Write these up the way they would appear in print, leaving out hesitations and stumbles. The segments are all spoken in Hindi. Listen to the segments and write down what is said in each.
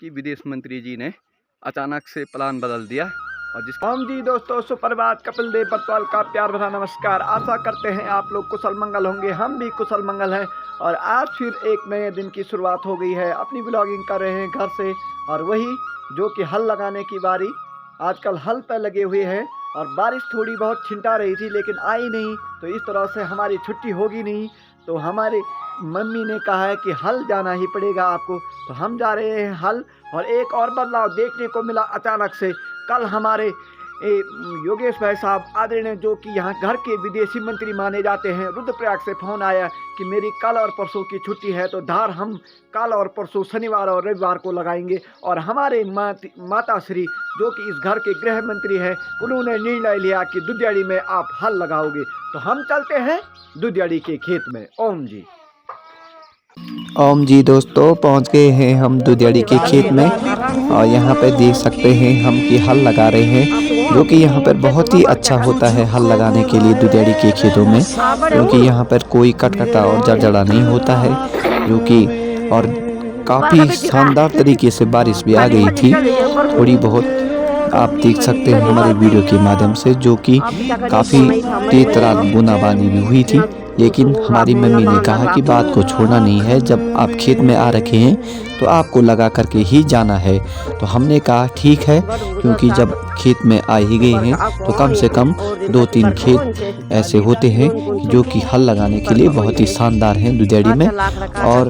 कि विदेश मंत्री जी ने अचानक से प्लान बदल दिया। और जिस हम जी दोस्तों, सुप्रभात। कपिल देव बरतवाल का प्यार भरा नमस्कार। आशा करते हैं आप लोग कुशल मंगल होंगे। हम भी कुशल मंगल हैं और आज फिर एक नए दिन की शुरुआत हो गई है। अपनी ब्लॉगिंग कर रहे हैं घर से, और वही जो कि हल लगाने की बारी। आजकल हल पे लगे हुए हैं और बारिश थोड़ी बहुत छिंटा रही थी लेकिन आई नहीं, तो इस तरह से हमारी छुट्टी होगी नहीं। तो हमारे मम्मी ने कहा है कि हल जाना ही पड़ेगा आपको, तो हम जा रहे हैं हल। और एक और बदलाव देखने को मिला अचानक से। कल हमारे योगेश भाई साहब आदरणीय, जो कि यहाँ घर के विदेशी मंत्री माने जाते हैं, रुद्रप्रयाग से फ़ोन आया कि मेरी कल और परसों की छुट्टी है, तो धार हम कल और परसों शनिवार और रविवार को लगाएंगे। और हमारे माता श्री, जो कि इस घर के गृह मंत्री हैं, उन्होंने निर्णय लिया कि दुधियाड़ी में आप हल लगाओगे। तो हम चलते हैं दुधियाड़ी के खेत में। ओम जी। ओम जी दोस्तों, पहुंच गए हैं हम दुधियाड़ी के खेत में। और यहाँ पे देख सकते हैं हम कि हल लगा रहे हैं, जो कि यहाँ पर बहुत ही अच्छा होता है हल लगाने के लिए दुधियाड़ी के खेतों में, क्योंकि यहाँ पर कोई कटकटा और जड़जड़ा नहीं होता है। जो कि और काफ़ी शानदार तरीके से बारिश भी आ गई थी थोड़ी बहुत, आप देख सकते हैं हमारे वीडियो के माध्यम से, जो कि काफ़ी तेज तरार बूंदाबांदी भी हुई थी। लेकिन हमारी मम्मी ने कहा कि बात को छोड़ना नहीं है, जब आप खेत में आ रखे हैं तो आपको लगा करके ही जाना है। तो हमने कहा ठीक है, क्योंकि जब खेत में आ ही गए हैं तो कम से कम 2-3 खेत ऐसे होते हैं जो कि हल लगाने के लिए बहुत ही शानदार हैं दुधियाड़ी में। और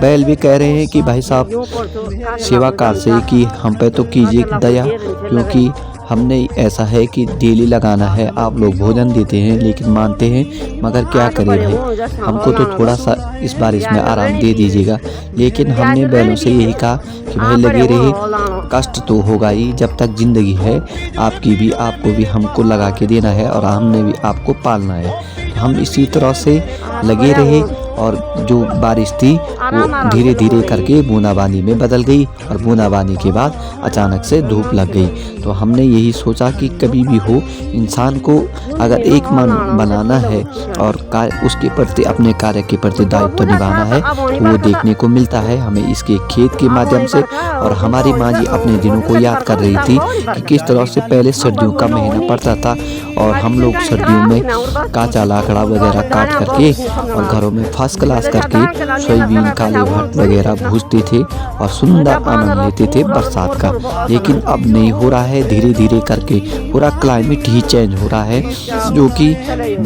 बैल भी कह रहे हैं कि भाई साहब सेवा कार से कि हम पे तो कीजिए दया, क्योंकि हमने ऐसा है कि डेली लगाना है। आप लोग भोजन देते हैं लेकिन मानते हैं, मगर क्या करें भाई, हमको तो थोड़ा सा इस बारिश में आराम दे दीजिएगा। लेकिन हमने बैलों से यही कहा कि भाई लगे रहे, कष्ट तो होगा ही, जब तक ज़िंदगी है आपकी भी, आपको भी हमको लगा के देना है और हमने भी आपको पालना है। तो हम इसी तरह से लगे रहे और जो बारिश थी वो धीरे धीरे करके बूंदाबांदी में बदल गई और बूंदाबांदी के बाद अचानक से धूप लग गई। तो हमने यही सोचा कि कभी भी हो, इंसान को अगर एक मन बनाना है और उसके प्रति, अपने कार्य के प्रति दायित्व निभाना है, तो वो देखने को मिलता है हमें इसके खेत के माध्यम से। और हमारी माँ जी अपने दिनों को याद कर रही थी कि किस तरह से पहले सर्दियों का महीना पड़ता था और हम लोग सर्दियों में काचा लाकड़ा वगैरह काट करके और घरों में फर्स्ट क्लास करके सोयाबीन, काले भट्ट वगैरह भूजते थे और सुंदर आनंद लेते थे बरसात का। लेकिन अब नहीं हो रहा है, धीरे धीरे करके पूरा क्लाइमेट ही चेंज हो रहा है, जो कि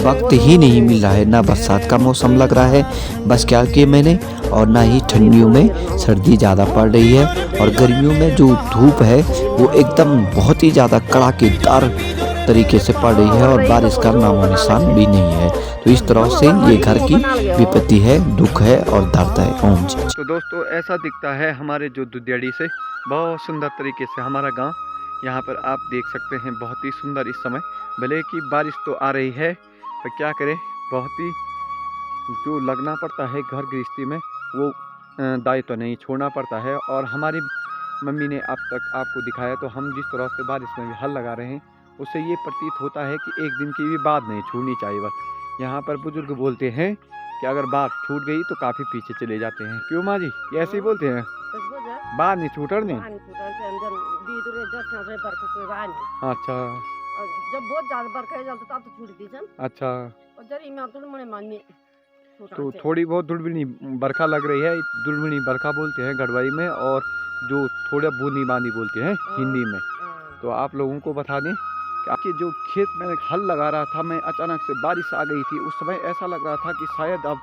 वक्त ही नहीं मिल रहा है। ना बरसात का मौसम लग रहा है बस क्या के महीने, और ना ही ठंडियों में सर्दी ज़्यादा पड़ रही है, और गर्मियों में जो धूप है वो एकदम बहुत ही ज़्यादा कड़ाकेदार तरीके से पड़ रही है और बारिश का नामो निशान भी नहीं है। तो इस तरह से ये घर की विपत्ति है, दुख है और दर्द है। ओम जी। तो दोस्तों, ऐसा दिखता है हमारे जो दुधियाड़ी से बहुत सुंदर तरीके से हमारा गांव। यहाँ पर आप देख सकते हैं बहुत ही सुंदर इस समय, भले कि बारिश तो आ रही है पर क्या करें, बहुत ही जो लगना पड़ता है घर गृहस्थी में वो दायित्व तो नहीं छोड़ना पड़ता है। और हमारी मम्मी ने अब तक आपको दिखाया, तो हम जिस तरह से बारिश में भी हल लगा रहे हैं उससे ये प्रतीत होता है कि एक दिन की भी बात नहीं छूटनी चाहिए। बस यहाँ पर बुजुर्ग बोलते हैं कि अगर बात छूट गई तो काफ़ी पीछे चले जाते हैं। क्यों माँ जी, ये ऐसे ही बोलते हैं? बात नहीं छूटने। अच्छा, जब बहुत ज्यादा बरखा है तब तो छूट दी जन। अच्छा, और जरी मैं तो मने माननी तो थोड़ी बहुत दुलबिनी बरखा लग रही है, दुलबिनी बरखा बोलते हैं गढ़वाई में, और जो थोड़ा बूंदी बांदी बोलते हैं हिंदी में। तो आप लोगों को बता दें कि आपके जो खेत में हल लगा रहा था मैं, अचानक से बारिश आ गई थी। उस समय ऐसा लग रहा था कि शायद अब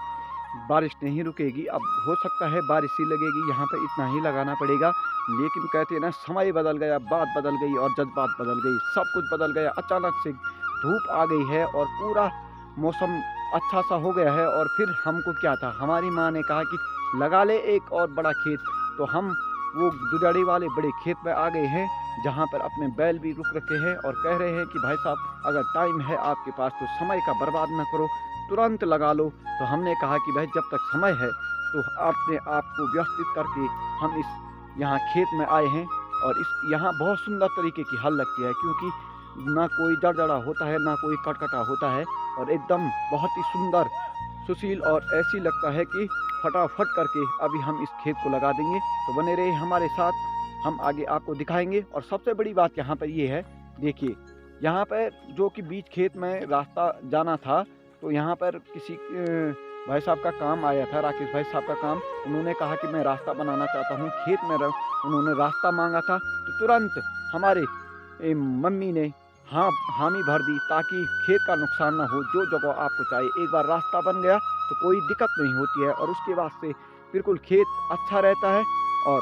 बारिश नहीं रुकेगी, अब हो सकता है बारिश ही लगेगी, यहाँ पर इतना ही लगाना पड़ेगा। लेकिन कहते हैं ना, समय बदल गया, बात बदल गई और जज्बात बदल गई, सब कुछ बदल गया। अचानक से धूप आ गई है और पूरा मौसम अच्छा सा हो गया है। और फिर हमको क्या था, हमारी माँ ने कहा कि लगा ले एक और बड़ा खेत। तो हम वो दुधाड़ी वाले बड़े खेत में आ गए हैं, जहाँ पर अपने बैल भी रुक रखे हैं और कह रहे हैं कि भाई साहब अगर टाइम है आपके पास तो समय का बर्बाद न करो, तुरंत लगा लो। तो हमने कहा कि भाई जब तक समय है तो अपने आप को व्यवस्थित करके हम इस यहाँ खेत में आए हैं। और इस यहाँ बहुत सुंदर तरीके की हल लगती है, क्योंकि ना कोई जड़जड़ा होता है, ना कोई कटकटा होता है, और एकदम बहुत ही सुंदर सुशील, और ऐसी लगता है कि फटाफट करके अभी हम इस खेत को लगा देंगे। तो बने रहे हमारे साथ। हम आगे आपको दिखाएंगे। और सबसे बड़ी बात यहाँ पर ये है, देखिए यहाँ पर जो कि बीच खेत में रास्ता जाना था, तो यहाँ पर किसी भाई साहब का काम आया था, राकेश भाई साहब का काम। उन्होंने कहा कि मैं रास्ता बनाना चाहता हूँ खेत में, उन्होंने रास्ता मांगा था, तो तुरंत हमारे मम्मी ने हामी भर दी ताकि खेत का नुकसान ना हो। जो जगह आपको चाहिए, एक बार रास्ता बन गया तो कोई दिक्कत नहीं होती है, और उसके बाद से बिल्कुल खेत अच्छा रहता है, और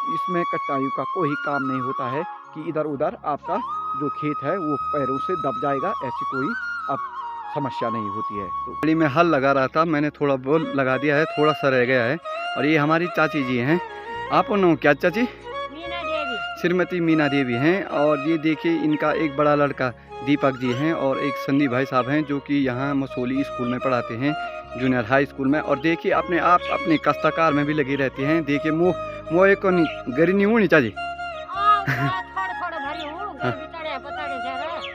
इसमें कटाई का कोई काम नहीं होता है कि इधर उधर आपका जो खेत है वो पैरों से दब जाएगा, ऐसी कोई अब समस्या नहीं होती है। तो गाड़ी में हल लगा रहा था, मैंने थोड़ा बहुत लगा दिया है, थोड़ा सा रह गया है। और ये हमारी चाची जी हैं, आप नाम क्या चाची? मीना देवी। श्रीमती मीना देवी हैं। और ये देखिए इनका एक बड़ा लड़का दीपक जी हैं, और एक संदीप भाई साहब हैं जो कि यहाँ मसोली स्कूल में पढ़ाते हैं, जूनियर हाई स्कूल में। और देखिए अपने आप अपने काश्तकार में भी लगे रहते हैं। देखिए मुँह एक गरी नहीं होनी चाहिए।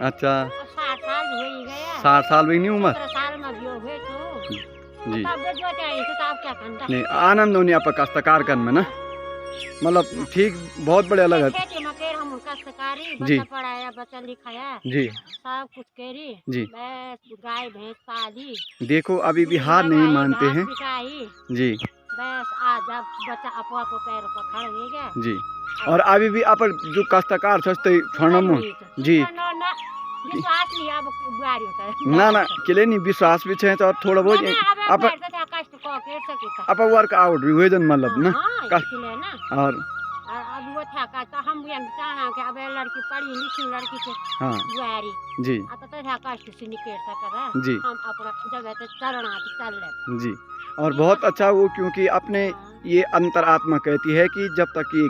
अच्छा 60 साल भी नहीं उम्र जी। नहीं आनंद होनी आप काश्तकार कर में ना, मतलब ठीक बहुत बढ़िया लगा जी। पढ़ाया बच्चा लिखाया जी सब कुछ करी जी। गाय भैंस पाली, देखो अभी भी हार नहीं मानते हैं जी। बस आज बच्चा अपो अपो पैरों पर खड़े हो गया जी। और अभी भी आप जो काश्तकार सस्ते छोड़ना जी विश्वास नहीं अब बुआरी होता है ना किले नहीं विश्वास भी छे, और थोड़ा बहुत आप वर्कआउट भी हुए जन मतलब ना। और अब वो था का तो हम भी चाहना कि अब लड़की पढ़ी लिखी लड़की से हाँ बुआरी जी तो था कष्ट से निकल सके जी। हम अपना जगह पे चलना चल ले जी। और बहुत अच्छा वो, क्योंकि अपने ये अंतरात्मा कहती है कि जब तक ये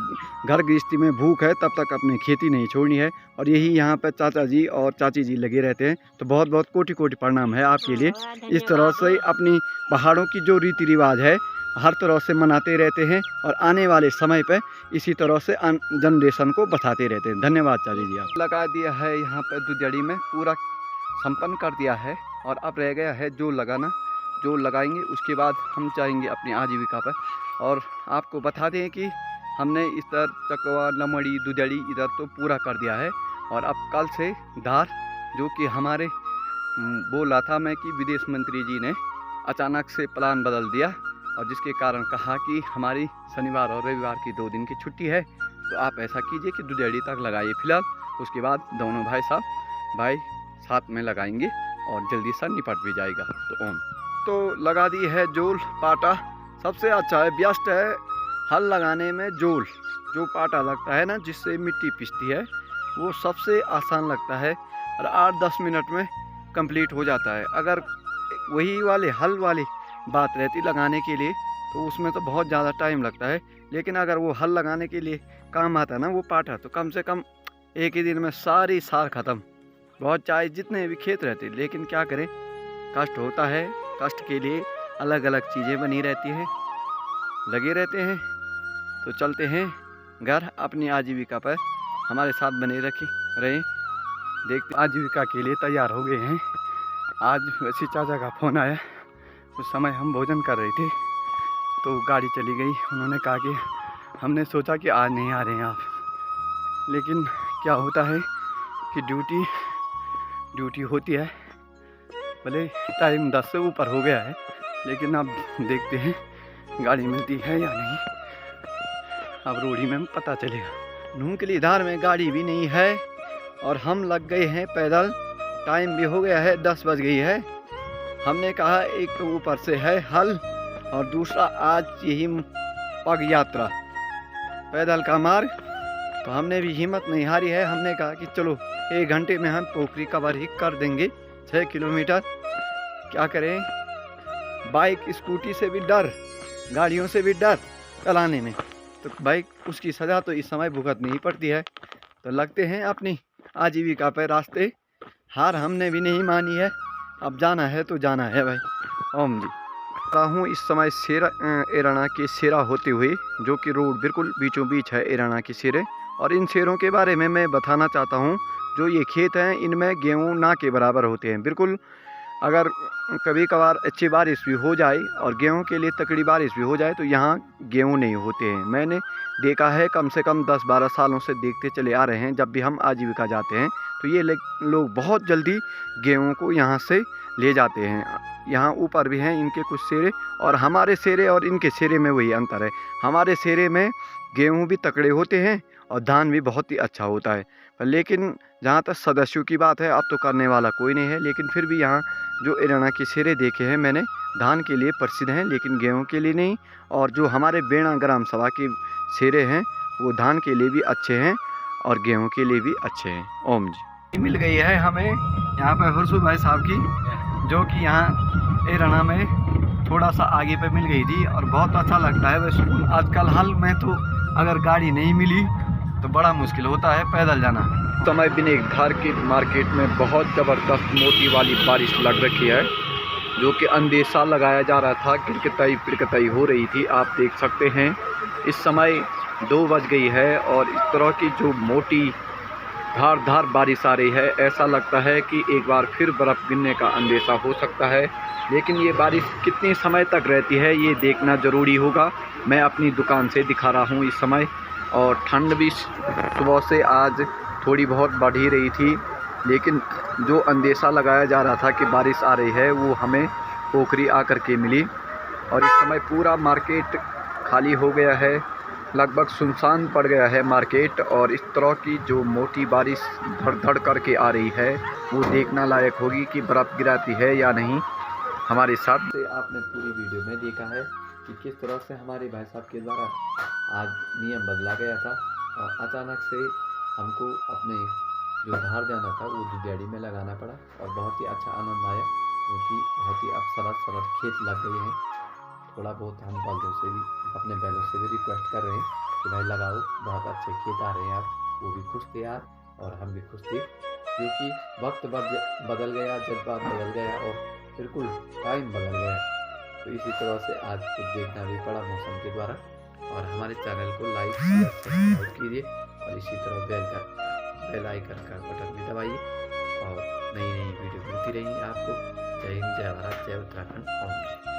घर गृहस्थी में भूख है तब तक अपनी खेती नहीं छोड़नी है। और यही यहाँ पर चाचा जी और चाची जी लगे रहते हैं। तो बहुत बहुत कोटि कोटि प्रणाम है आपके लिए। इस तरह से अपनी पहाड़ों की जो रीति रिवाज है हर तरह से मनाते रहते हैं, और आने वाले समय पर इसी तरह से जनरेशन को बताते रहते हैं। धन्यवाद चाची जी। आप लगा दिया है यहाँ पर दुधियाड़ी में, पूरा संपन्न कर दिया है, और अब रह गया है जो लगाना। जो लगाएंगे उसके बाद हम चाहेंगे अपनी आजीविका पर। और आपको बता दें कि हमने इस तरह चकवा लमड़ी दुधियाड़ी इधर तो पूरा कर दिया है। और अब कल से धार, जो कि हमारे बोला था मैं कि विदेश मंत्री जी ने अचानक से प्लान बदल दिया, और जिसके कारण कहा कि हमारी शनिवार और रविवार की 2 दिन की छुट्टी है, तो आप ऐसा कीजिए कि दुधियाड़ी तक लगाइए फिलहाल। उसके बाद दोनों भाई साथ में लगाएंगे और जल्दी सा निपट भी जाएगा। तो लगा दी है जोल पाटा, सबसे अच्छा है, बेस्ट है हल लगाने में जोल। जो पाटा लगता है ना जिससे मिट्टी पिसती है, वो सबसे आसान लगता है, और 8-10 मिनट में कंप्लीट हो जाता है। अगर वही वाले हल वाली बात रहती लगाने के लिए तो उसमें तो बहुत ज़्यादा टाइम लगता है। लेकिन अगर वो हल लगाने के लिए काम आता है ना वो पाटा, तो कम से कम एक ही दिन में सारी सार ख़त्म। बहुत चाहे जितने भी खेत रहते, लेकिन क्या करें, कष्ट होता है। कष्ट के लिए अलग अलग चीज़ें बनी रहती हैं, लगे रहते हैं। तो चलते हैं घर, अपनी आजीविका पर हमारे साथ बने रहें। देखते आजीविका के लिए तैयार हो गए हैं। आज वैसे चाचा का फ़ोन आया, उस समय हम भोजन कर रहे थे तो गाड़ी चली गई। उन्होंने कहा कि हमने सोचा कि आज नहीं आ रहे हैं आप, लेकिन क्या होता है कि ड्यूटी होती है। भले टाइम 10 से ऊपर हो गया है, लेकिन अब देखते हैं गाड़ी मिलती है या नहीं। अब रोड़ी में पता चलेगा। नूह के लिए धार में गाड़ी भी नहीं है, और हम लग गए हैं पैदल। टाइम भी हो गया है, 10 बज गई है। हमने कहा एक तो ऊपर से है हल, और दूसरा आज यही पग यात्रा पैदल का मार्ग। तो हमने भी हिम्मत नहीं हारी है। हमने कहा कि चलो 1 घंटे में हम पोखरी कवर ही कर देंगे 6 किलोमीटर। क्या करें, बाइक स्कूटी से भी डर, गाड़ियों से भी डर चलाने में, तो बाइक उसकी सज़ा तो इस समय भुगतनी ही पड़ती है। तो लगते हैं अपनी आजीविका पर रास्ते। हार हमने भी नहीं मानी है, अब जाना है तो जाना है भाई। ओम जी हूँ इस समय एराना के सेरा होते हुए, जो कि रोड बिल्कुल बीचों बीच है एराना के सेरे। और इन सेरों के बारे में मैं बताना चाहता हूँ। जो ये खेत हैं इनमें गेहूँ ना के बराबर होते हैं, बिल्कुल अगर कभी कभार अच्छी बारिश भी हो जाए और गेहूं के लिए तकड़ी बारिश भी हो जाए तो यहाँ गेहूं नहीं होते हैं। मैंने देखा है, कम से कम 10-12 सालों से देखते चले आ रहे हैं। जब भी हम आजीविका जाते हैं तो ये लोग बहुत जल्दी गेहूं को यहाँ से ले जाते हैं। यहाँ ऊपर भी हैं इनके कुछ सेरे, और हमारे सेरे और इनके सेरे में वही अंतर है। हमारे सेरे में गेहूं भी तकड़े होते हैं और धान भी बहुत ही अच्छा होता है। लेकिन जहाँ तक सदस्यों की बात है, अब तो करने वाला कोई नहीं है। लेकिन फिर भी यहाँ जो इराना के सेरे देखे हैं मैंने, धान के लिए प्रसिद्ध हैं लेकिन गेहूं के लिए नहीं। और जो हमारे बेड़ा ग्राम सभा के सेरे हैं वो धान के लिए भी अच्छे हैं और गेहूं के लिए भी अच्छे हैं। ओम जी। मिल गई है हमें यहाँ पर हरसू भाई साहब की, जो कि यहाँ इराना में थोड़ा सा आगे पे मिल गई थी और बहुत अच्छा लगता है। वैसे आजकल हाल में तो अगर गाड़ी नहीं मिली तो बड़ा मुश्किल होता है पैदल जाना। समय बिने घर के मार्केट में बहुत ज़बरदस्त मोटी वाली बारिश लग रखी है, जो कि अंदेशा लगाया जा रहा था, किरकताई पिरकताई हो रही थी। आप देख सकते हैं इस समय 2 बज गई है और इस तरह की जो मोटी धार बारिश आ रही है, ऐसा लगता है कि एक बार फिर बर्फ़ गिरने का अंदेशा हो सकता है। लेकिन ये बारिश कितने समय तक रहती है ये देखना ज़रूरी होगा। मैं अपनी दुकान से दिखा रहा हूँ इस समय, और ठंड भी सुबह से आज थोड़ी बहुत बढ़ ही रही थी। लेकिन जो अंदेशा लगाया जा रहा था कि बारिश आ रही है वो हमें पोखरी आकर के मिली। और इस समय पूरा मार्केट खाली हो गया है, लगभग सुनसान पड़ गया है मार्केट। और इस तरह की जो मोटी बारिश धड़ करके आ रही है वो देखना लायक होगी कि बर्फ़ गिराती है या नहीं। हमारे साथ से आपने पूरी वीडियो में देखा है कि किस तरह से हमारे भाई साहब के द्वारा आज नियम बदला गया था और अचानक से हमको अपने जो धार जाना था वो दुधियाड़ी में लगाना पड़ा। और बहुत ही अच्छा आनंद आया, क्योंकि बहुत ही अब सरस खेत लग गए हैं। थोड़ा बहुत हम बल्दों से भी, अपने बैलों से भी रिक्वेस्ट कर रहे हैं कि भाई लगाओ, बहुत अच्छे खेत आ रहे हैं। आप वो भी खुश थे यार और हम भी खुश थे, क्योंकि वक्त बदल गया, जज्बात बदल गया और बिल्कुल टाइम बदल गया। तो इसी तरह से आज कुछ देखना भी पड़ा मौसम के द्वारा। और हमारे चैनल को लाइक शेयर सब्सक्राइब कीजिए और इसी तरह बेल आइकन का बटन भी दबाइए और नई वीडियो मिलती रहेंगी आपको। जय हिंद, जय भारत, जय उत्तराखंड। ओम।